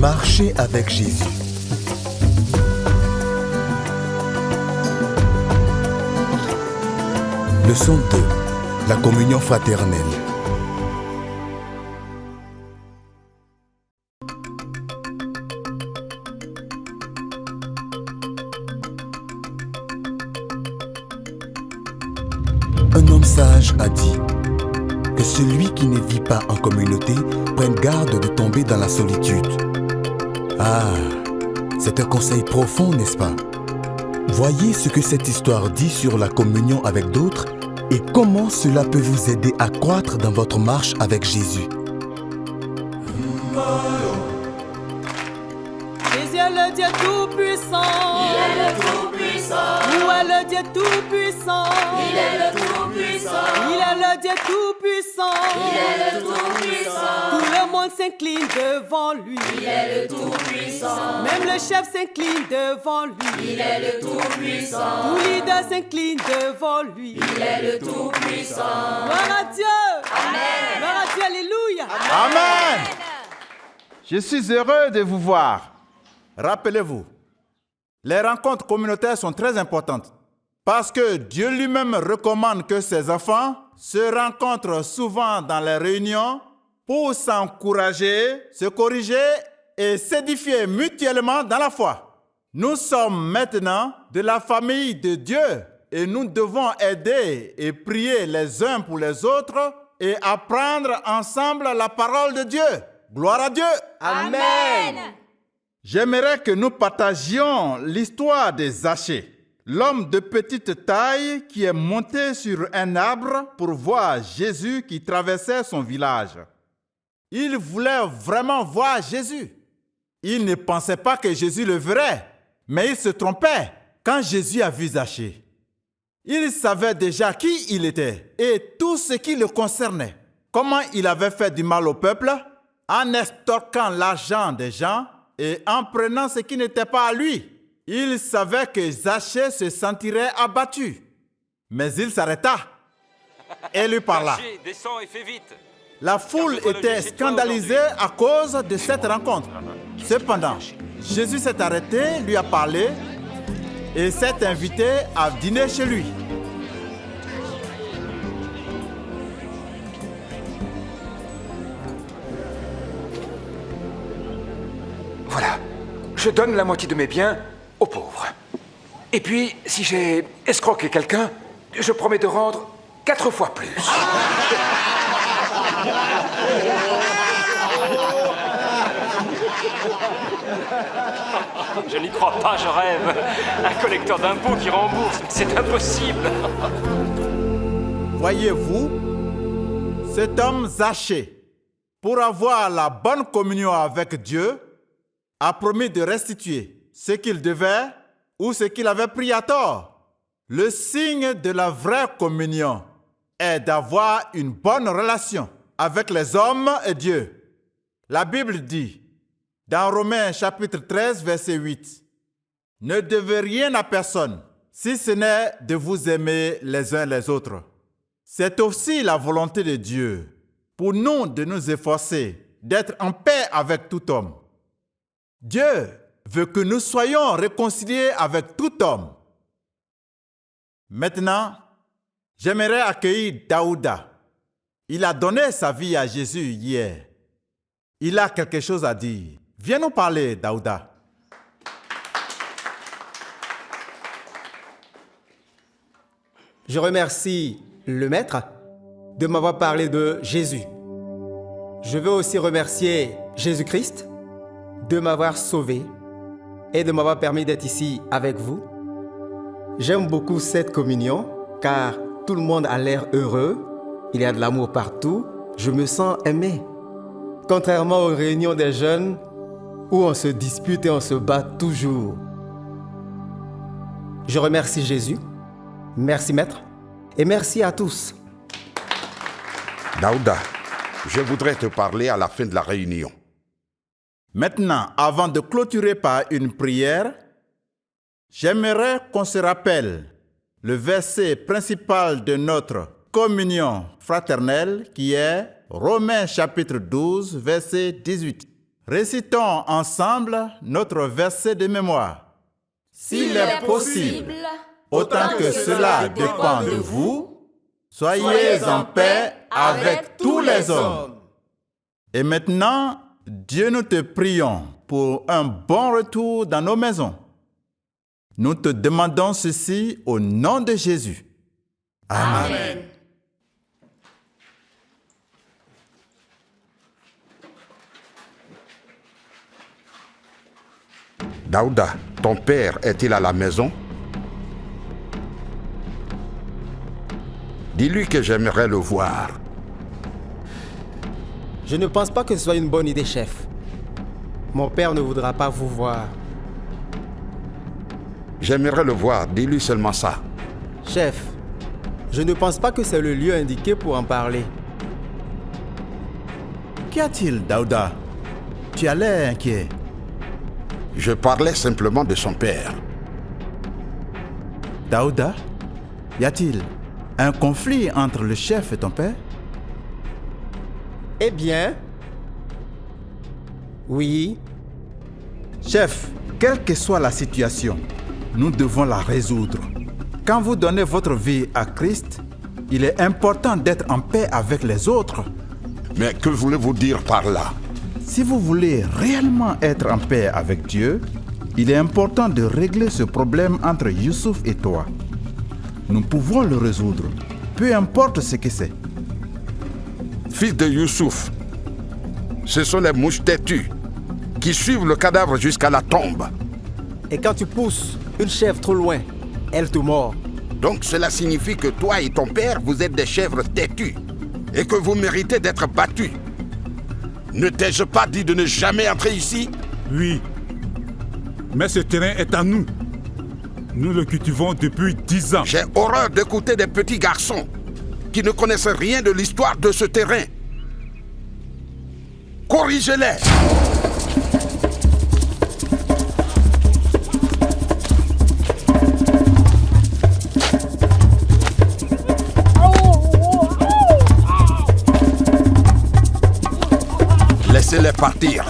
Marcher avec Jésus. Leçon 2. La communion fraternelle. Un homme sage a dit que celui qui ne vit pas en communauté prenne garde de tomber dans la solitude. Ah, c'est un conseil profond, n'est-ce pas? Voyez ce que cette histoire dit sur la communion avec d'autres et comment cela peut vous aider à croître dans votre marche avec Jésus. Jésus est le Dieu tout-puissant. Il est le tout-puissant. Où est le Dieu tout-puissant? Il est le tout-puissant. Il est le Dieu tout-puissant. Il est le tout-puissant. Tout le monde s'incline devant lui. Il est le tout-puissant. Même le chef s'incline devant lui. Il est le tout-puissant. Tout leader s'incline devant lui. Il est le tout-puissant. Gloire à Dieu. Amen. Gloire à Dieu, alléluia. Amen. Je suis heureux de vous voir. Rappelez-vous, les rencontres communautaires sont très importantes parce que Dieu lui-même recommande que ses enfants se rencontrent souvent dans les réunions pour s'encourager, se corriger et s'édifier mutuellement dans la foi. Nous sommes maintenant de la famille de Dieu et nous devons aider et prier les uns pour les autres et apprendre ensemble la parole de Dieu. Gloire à Dieu. Amen. J'aimerais que nous partagions l'histoire de Zachée, l'homme de petite taille qui est monté sur un arbre pour voir Jésus qui traversait son village. Il voulait vraiment voir Jésus. Il ne pensait pas que Jésus le verrait, mais il se trompait quand Jésus a vu Zachée. Il savait déjà qui il était et tout ce qui le concernait. Comment il avait fait du mal au peuple en extorquant l'argent des gens et en prenant ce qui n'était pas à lui. Il savait que Zachée se sentirait abattu. Mais il s'arrêta et lui parla. Zachée, descends et fais vite. La foule était scandalisée à cause de cette rencontre. Cependant, Jésus s'est arrêté, lui a parlé et s'est invité à dîner chez lui. Voilà, je donne la moitié de mes biens aux pauvres. Et puis, si j'ai escroqué quelqu'un, je promets de rendre 4 fois plus. Je n'y crois pas, je rêve. Un collecteur d'impôts qui rembourse, c'est impossible. Voyez-vous, cet homme Zachée, pour avoir la bonne communion avec Dieu, a promis de restituer ce qu'il devait ou ce qu'il avait pris à tort. Le signe de la vraie communion est d'avoir une bonne relation avec les hommes et Dieu. La Bible dit, dans Romains chapitre 13, verset 8, « Ne devez rien à personne, si ce n'est de vous aimer les uns les autres. » C'est aussi la volonté de Dieu pour nous de nous efforcer d'être en paix avec tout homme. Dieu veut que nous soyons réconciliés avec tout homme. Maintenant, j'aimerais accueillir Daouda. Il a donné sa vie à Jésus hier. Il a quelque chose à dire. Viens nous parler, Daouda. Je remercie le Maître de m'avoir parlé de Jésus. Je veux aussi remercier Jésus-Christ de m'avoir sauvé et de m'avoir permis d'être ici avec vous. J'aime beaucoup cette communion car tout le monde a l'air heureux, il y a de l'amour partout, je me sens aimé. Contrairement aux réunions des jeunes où on se dispute et on se bat toujours. Je remercie Jésus, merci Maître et merci à tous. Daouda, je voudrais te parler à la fin de la réunion. Maintenant, avant de clôturer par une prière, j'aimerais qu'on se rappelle le verset principal de notre communion fraternelle qui est Romains chapitre 12, verset 18. Récitons ensemble notre verset de mémoire. S'il est possible, autant que cela dépend de vous, soyez en paix avec tous les hommes. Et maintenant, Dieu, nous te prions pour un bon retour dans nos maisons. Nous te demandons ceci au nom de Jésus. Amen. Amen. Daouda, ton père est-il à la maison? Dis-lui que j'aimerais le voir. Je ne pense pas que ce soit une bonne idée, chef. Mon père ne voudra pas vous voir. J'aimerais le voir, dis-lui seulement ça. Chef, je ne pense pas que c'est le lieu indiqué pour en parler. Qu'y a-t-il, Daouda? Tu as l'air inquiet. Je parlais simplement de son père. Daouda, y a-t-il un conflit entre le chef et ton père? Eh bien, oui. Chef, quelle que soit la situation, nous devons la résoudre. Quand vous donnez votre vie à Christ, il est important d'être en paix avec les autres. Mais que voulez-vous dire par là? Si vous voulez réellement être en paix avec Dieu, il est important de régler ce problème entre Youssouf et toi. Nous pouvons le résoudre, peu importe ce que c'est. Fils de Youssouf, ce sont les mouches têtues qui suivent le cadavre jusqu'à la tombe. Et quand tu pousses une chèvre trop loin, elle te mord. Donc cela signifie que toi et ton père, vous êtes des chèvres têtues et que vous méritez d'être battus. Ne t'ai-je pas dit de ne jamais entrer ici? Oui, mais ce terrain est à nous. Nous le cultivons depuis 10 ans. J'ai horreur d'écouter des petits garçons qui ne connaissent rien de l'histoire de ce terrain. Corrigez-les! Laissez-les partir.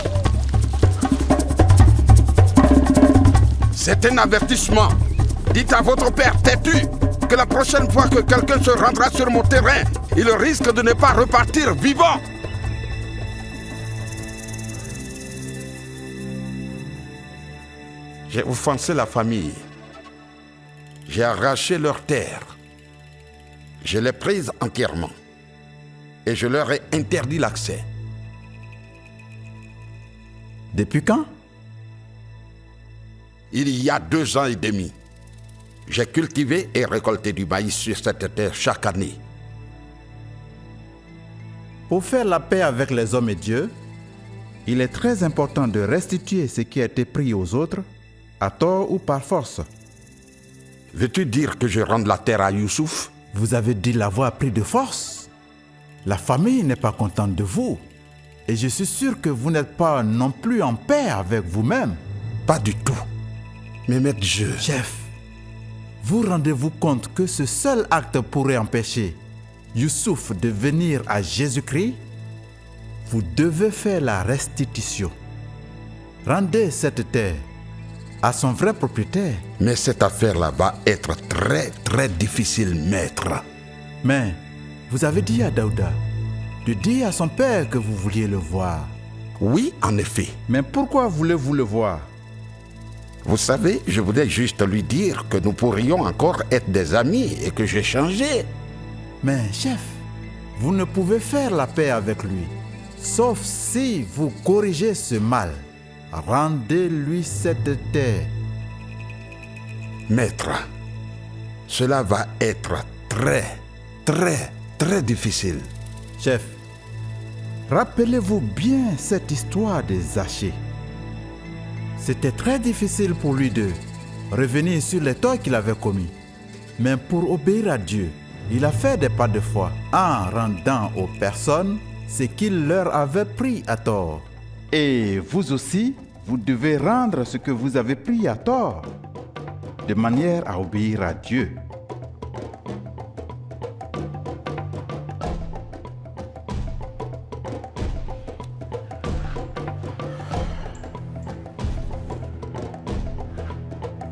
C'est un avertissement. Dites à votre père têtu que la prochaine fois que quelqu'un se rendra sur mon terrain, il risque de ne pas repartir vivant. J'ai offensé la famille. J'ai arraché leur terre. Je l'ai prise entièrement. Et je leur ai interdit l'accès. Depuis quand? Il y a 2 ans et demi. J'ai cultivé et récolté du maïs sur cette terre chaque année. Pour faire la paix avec les hommes et Dieu, il est très important de restituer ce qui a été pris aux autres, à tort ou par force. Veux-tu dire que je rende la terre à Youssouf? Vous avez dit l'avoir pris de force. La famille n'est pas contente de vous. Et je suis sûr que vous n'êtes pas non plus en paix avec vous-même. Pas du tout. Mais maître Dieu... Chef, vous rendez-vous compte que ce seul acte pourrait empêcher Youssouf de venir à Jésus-Christ? Vous devez faire la restitution. Rendez cette terre à son vrai propriétaire. Mais cette affaire-là va être très difficile, maître. Mais vous avez dit à Daouda de dire à son père que vous vouliez le voir. Oui, en effet. Mais pourquoi voulez-vous le voir? Vous savez, je voulais juste lui dire que nous pourrions encore être des amis et que j'ai changé. Mais chef, vous ne pouvez faire la paix avec lui, sauf si vous corrigez ce mal. Rendez-lui cette terre. Maître, cela va être très difficile. Chef, rappelez-vous bien cette histoire des Zachée. C'était très difficile pour lui de revenir sur les torts qu'il avait commis. Mais pour obéir à Dieu, il a fait des pas de foi en rendant aux personnes ce qu'il leur avait pris à tort. Et vous aussi, vous devez rendre ce que vous avez pris à tort, de manière à obéir à Dieu.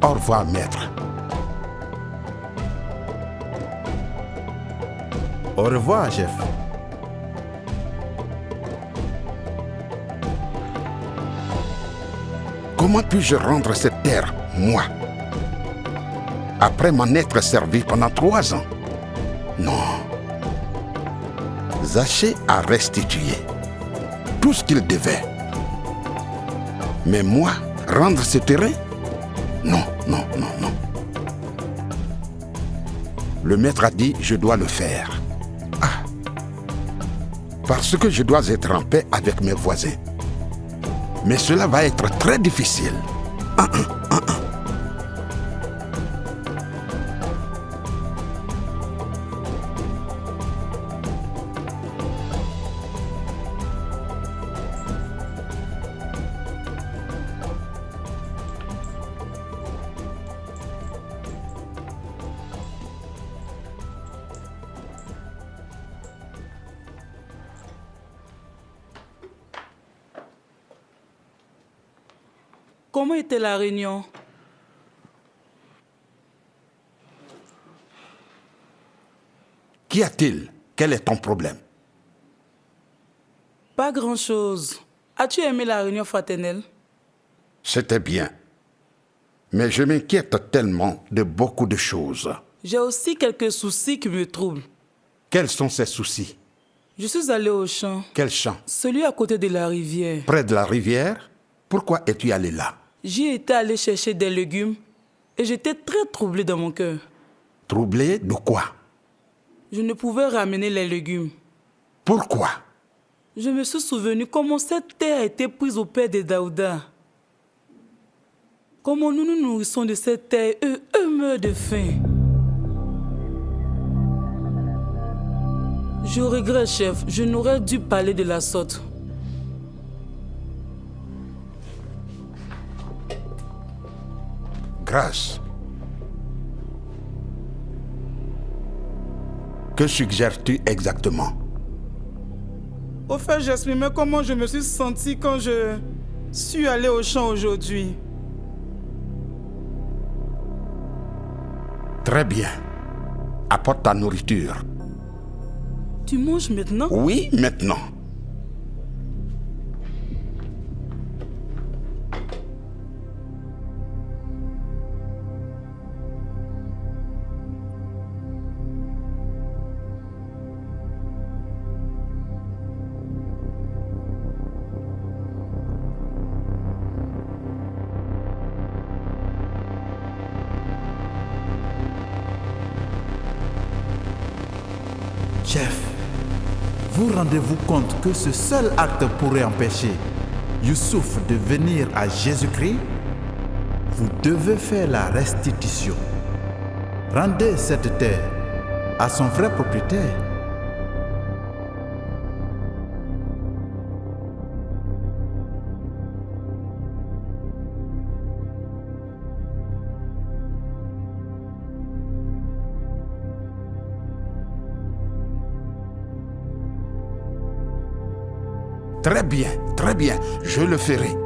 Au revoir, maître. Au revoir, chef. Comment puis-je rendre cette terre, moi, après m'en être servi pendant 3 ans? Non. Zachée a restitué tout ce qu'il devait. Mais moi, rendre ce terrain? Non, non, non, non. Le maître a dit, je dois le faire. Ah. Parce que je dois être en paix avec mes voisins. Mais cela va être très difficile. Comment était la réunion? Qu'y a-t-il? Quel est ton problème? Pas grand-chose. As-tu aimé la réunion fraternelle? C'était bien. Mais je m'inquiète tellement de beaucoup de choses. J'ai aussi quelques soucis qui me troublent. Quels sont ces soucis? Je suis allé au champ. Quel champ? Celui à côté de la rivière. Près de la rivière? Pourquoi es-tu allé là? J'y étais allé chercher des légumes et j'étais très troublé dans mon cœur. Troublé de quoi? Je ne pouvais ramener les légumes. Pourquoi? Je me suis souvenu comment cette terre a été prise au père de Daouda. Comment nous nous nourrissons de cette terre, eux meurent de faim. Je regrette, chef, je n'aurais dû parler de la sorte. Grâce. Que suggères-tu exactement? Au fait, j'exprimais comment je me suis senti quand je suis allé au champ aujourd'hui. Très bien. Apporte ta nourriture. Tu manges maintenant? Oui, maintenant. Chef, vous rendez-vous compte que ce seul acte pourrait empêcher Youssouf de venir à Jésus-Christ? Vous devez faire la restitution. Rendez cette terre à son vrai propriétaire. Très bien, je le ferai.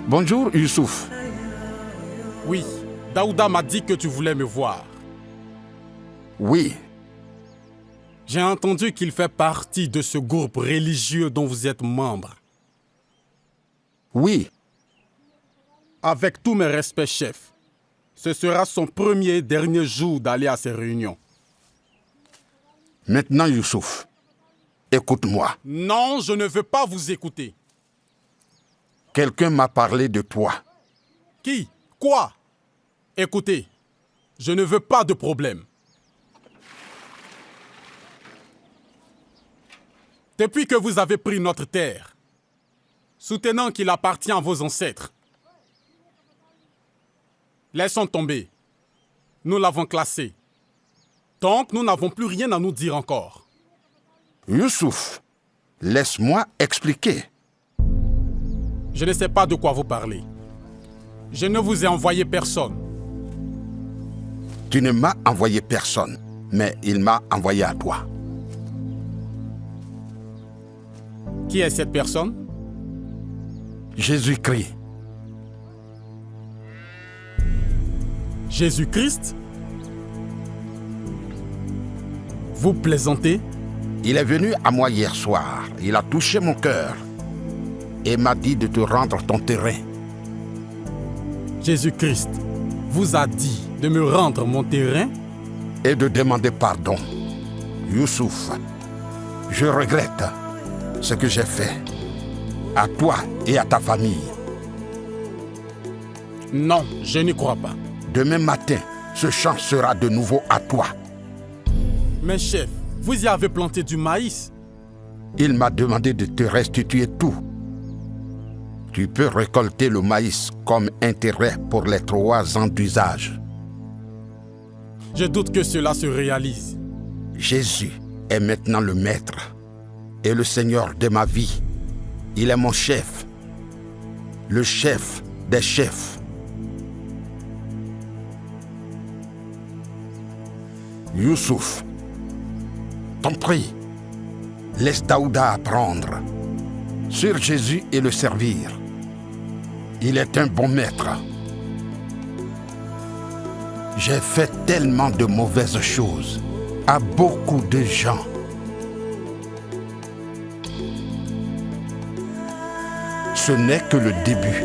Bonjour, Youssouf. Oui, Daouda m'a dit que tu voulais me voir. Oui. J'ai entendu qu'il fait partie de ce groupe religieux dont vous êtes membre. Oui. Avec tous mes respects, chef, ce sera son premier et dernier jour d'aller à ces réunions. Maintenant, Youssouf, écoute-moi. Non, je ne veux pas vous écouter. Quelqu'un m'a parlé de toi. Qui? Quoi? Écoutez, je ne veux pas de problème. Depuis que vous avez pris notre terre, soutenant qu'il appartient à vos ancêtres, laissons tomber. Nous l'avons classé. Donc, nous n'avons plus rien à nous dire encore. Youssouf, laisse-moi expliquer. Je ne sais pas de quoi vous parlez. Je ne vous ai envoyé personne. Tu ne m'as envoyé personne, mais il m'a envoyé à toi. Qui est cette personne? Jésus-Christ. Jésus-Christ? Vous plaisantez? Il est venu à moi hier soir. Il a touché mon cœur et m'a dit de te rendre ton terrain. Jésus-Christ vous a dit de me rendre mon terrain? Et de demander pardon. Youssouf, je regrette ce que j'ai fait à toi et à ta famille. Non, je n'y crois pas. Demain matin, ce champ sera de nouveau à toi. Mais chef, vous y avez planté du maïs. Il m'a demandé de te restituer tout. Tu peux récolter le maïs comme intérêt pour les 3 ans d'usage. Je doute que cela se réalise. Jésus est maintenant le maître et le Seigneur de ma vie. Il est mon chef, le chef des chefs. Youssouf, t'en prie, laisse Daouda apprendre sur Jésus et le servir. Il est un bon maître. J'ai fait tellement de mauvaises choses à beaucoup de gens. Ce n'est que le début.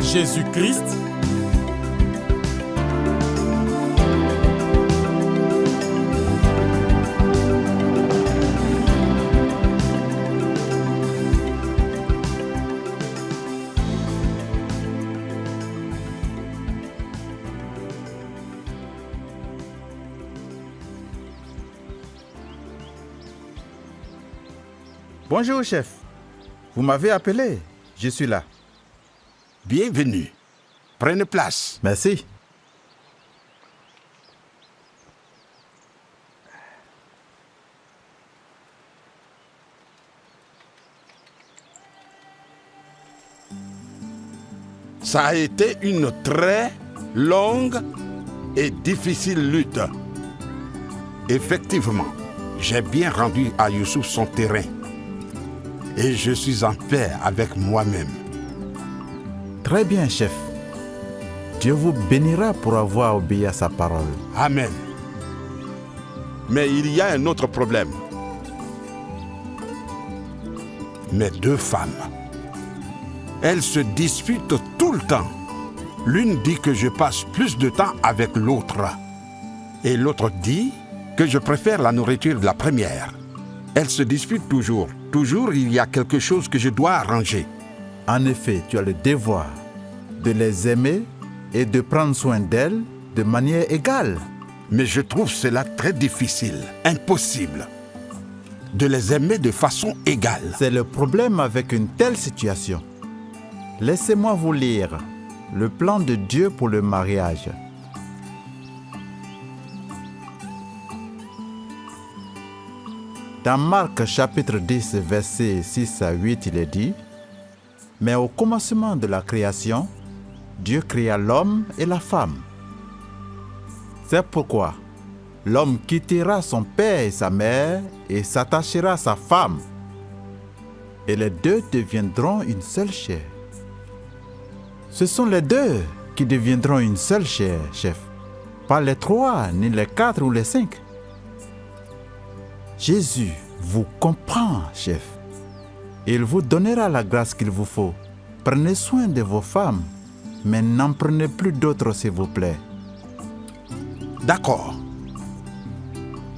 Jésus-Christ? Bonjour, chef. Vous m'avez appelé. Je suis là. Bienvenue. Prenez place. Merci. Ça a été une très longue et difficile lutte. Effectivement, j'ai bien rendu à Youssouf son terrain. Et je suis en paix avec moi-même. Très bien, chef. Dieu vous bénira pour avoir obéi à sa parole. Amen. Mais il y a un autre problème. Mes 2 femmes. Elles se disputent tout le temps. L'une dit que je passe plus de temps avec l'autre. Et l'autre dit que je préfère la nourriture de la première. Elles se disputent toujours. Toujours, il y a quelque chose que je dois arranger. En effet, tu as le devoir de les aimer et de prendre soin d'elles de manière égale. Mais je trouve cela très difficile, impossible, de les aimer de façon égale. C'est le problème avec une telle situation. Laissez-moi vous lire le plan de Dieu pour le mariage. Dans Marc chapitre 10, versets 6 à 8, il est dit: « Mais au commencement de la création, Dieu créa l'homme et la femme. C'est pourquoi l'homme quittera son père et sa mère et s'attachera à sa femme. Et les 2 deviendront une seule chair. » Ce sont les 2 qui deviendront une seule chair, chef. Pas les 3, ni les 4 ou les 5. Jésus vous comprend, chef. Il vous donnera la grâce qu'il vous faut. Prenez soin de vos femmes, mais n'en prenez plus d'autres, s'il vous plaît. D'accord.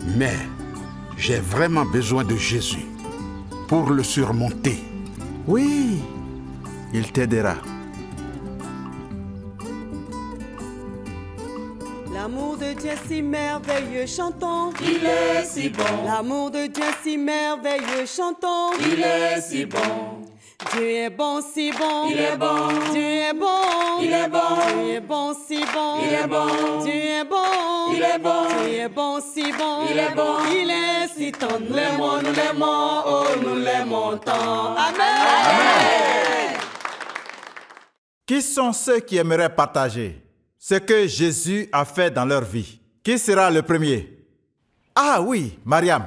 Mais j'ai vraiment besoin de Jésus pour le surmonter. Oui, il t'aidera. L'amour de Dieu si merveilleux, chantons. Il est si bon. L'amour de Dieu si merveilleux, chantons. Il est si bon. Dieu est bon, si bon. Il est bon. Dieu est bon. Il est bon. Dieu est bon, si bon. Il est bon. Dieu est bon. Il est bon. Dieu est bon, si bon. Il est bon. Il est si tendre. Nous l'aimons, nous l'aimons, oh nous l'aimons tant. Amen. Qui sont ceux qui aimeraient partager ce que Jésus a fait dans leur vie? Qui sera le premier? Ah oui, Mariam.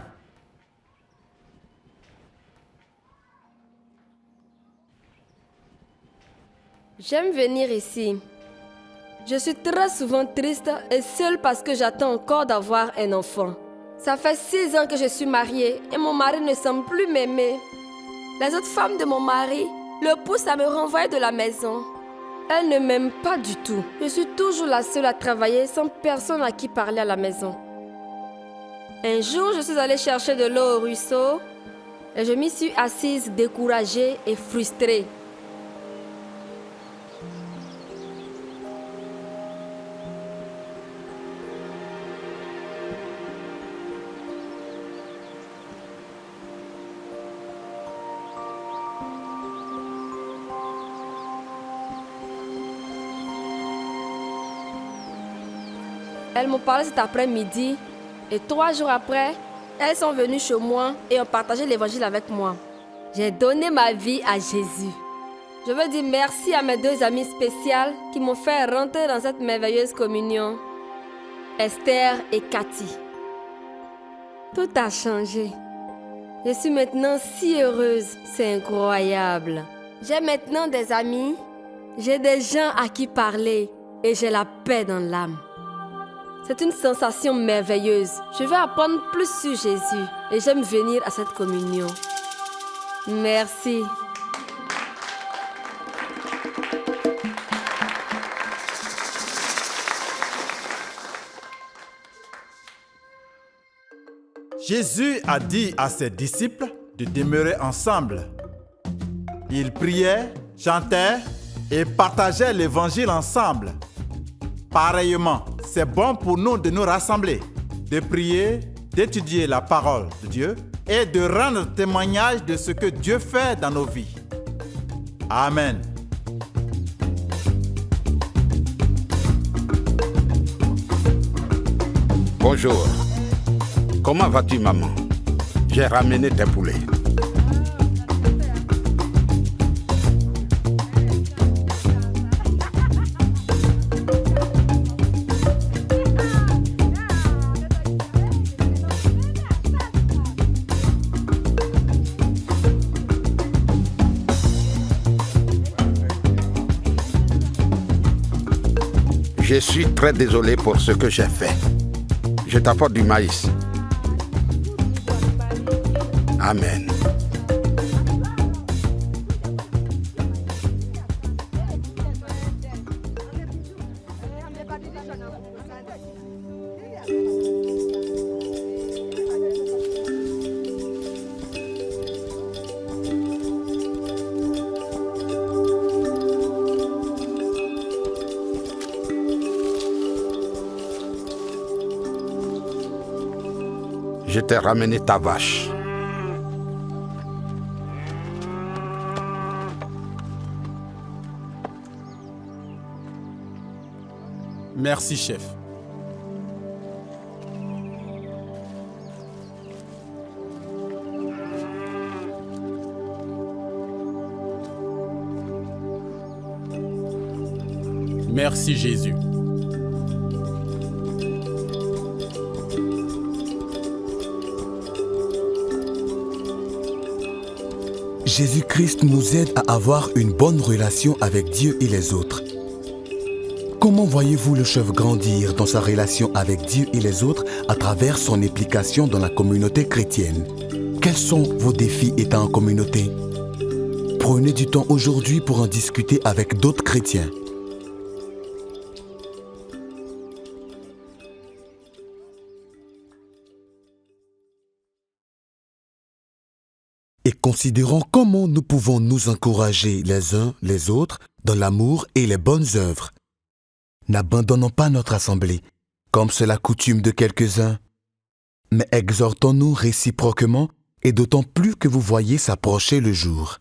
J'aime venir ici. Je suis très souvent triste et seule parce que j'attends encore d'avoir un enfant. Ça fait 6 ans que je suis mariée et mon mari ne semble plus m'aimer. Les autres femmes de mon mari le poussent à me renvoyer de la maison. Elles ne m'aiment pas du tout. Je suis toujours la seule à travailler sans personne à qui parler à la maison. Un jour, je suis allée chercher de l'eau au ruisseau et je m'y suis assise découragée et frustrée. Elles m'ont parlé cet après-midi et 3 jours après, elles sont venues chez moi et ont partagé l'évangile avec moi. J'ai donné ma vie à Jésus. Je veux dire merci à mes 2 amies spéciales qui m'ont fait rentrer dans cette merveilleuse communion, Esther et Cathy. Tout a changé. Je suis maintenant si heureuse, c'est incroyable. J'ai maintenant des amis, j'ai des gens à qui parler et j'ai la paix dans l'âme. C'est une sensation merveilleuse. Je veux apprendre plus sur Jésus et j'aime venir à cette communion. Merci. Jésus a dit à ses disciples de demeurer ensemble. Ils priaient, chantaient et partageaient l'évangile ensemble. Pareillement, c'est bon pour nous de nous rassembler, de prier, d'étudier la parole de Dieu et de rendre témoignage de ce que Dieu fait dans nos vies. Amen. Bonjour. Comment vas-tu, maman? J'ai ramené tes poulets. Je suis très désolé pour ce que j'ai fait. Je t'apporte du maïs. Amen. Je t'ai ramené ta vache. Merci, chef. Merci, Jésus. Jésus-Christ nous aide à avoir une bonne relation avec Dieu et les autres. Comment voyez-vous le chef grandir dans sa relation avec Dieu et les autres à travers son implication dans la communauté chrétienne? Quels sont vos défis étant en communauté? Prenez du temps aujourd'hui pour en discuter avec d'autres chrétiens. et considérons comment nous pouvons nous encourager les uns les autres dans l'amour et les bonnes œuvres. N'abandonnons pas notre assemblée, comme c'est la coutume de quelques-uns, mais exhortons-nous réciproquement et d'autant plus que vous voyez s'approcher le jour.